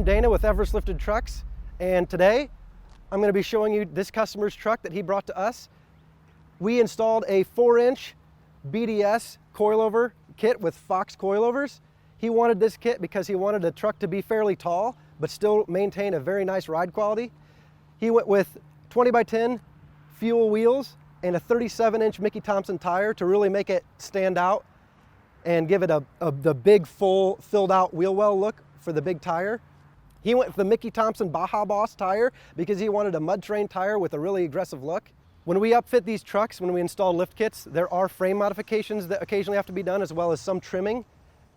Dana with Everest Lifted Trucks, and today I'm going to be showing you this customer's truck that he brought to us. We installed a 4-inch BDS coilover kit with Fox coilovers. He wanted this kit because he wanted the truck to be fairly tall but still maintain a very nice ride quality. He went with 20x10 fuel wheels and a 37-inch Mickey Thompson tire to really make it stand out and give it the big, full, filled out wheel well look for the big tire. He went with the Mickey Thompson Baja Boss tire because he wanted a mud terrain tire with a really aggressive look. When we upfit these trucks, when we install lift kits, there are frame modifications that occasionally have to be done, as well as some trimming.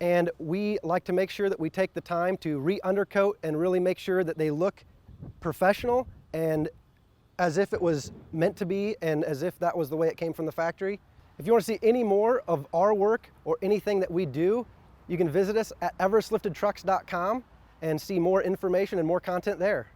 And we like to make sure that we take the time to re-undercoat and really make sure that they look professional and as if it was meant to be and as if that was the way it came from the factory. If you want to see any more of our work or anything that we do, you can visit us at everestliftedtrucks.com and see more information and more content there.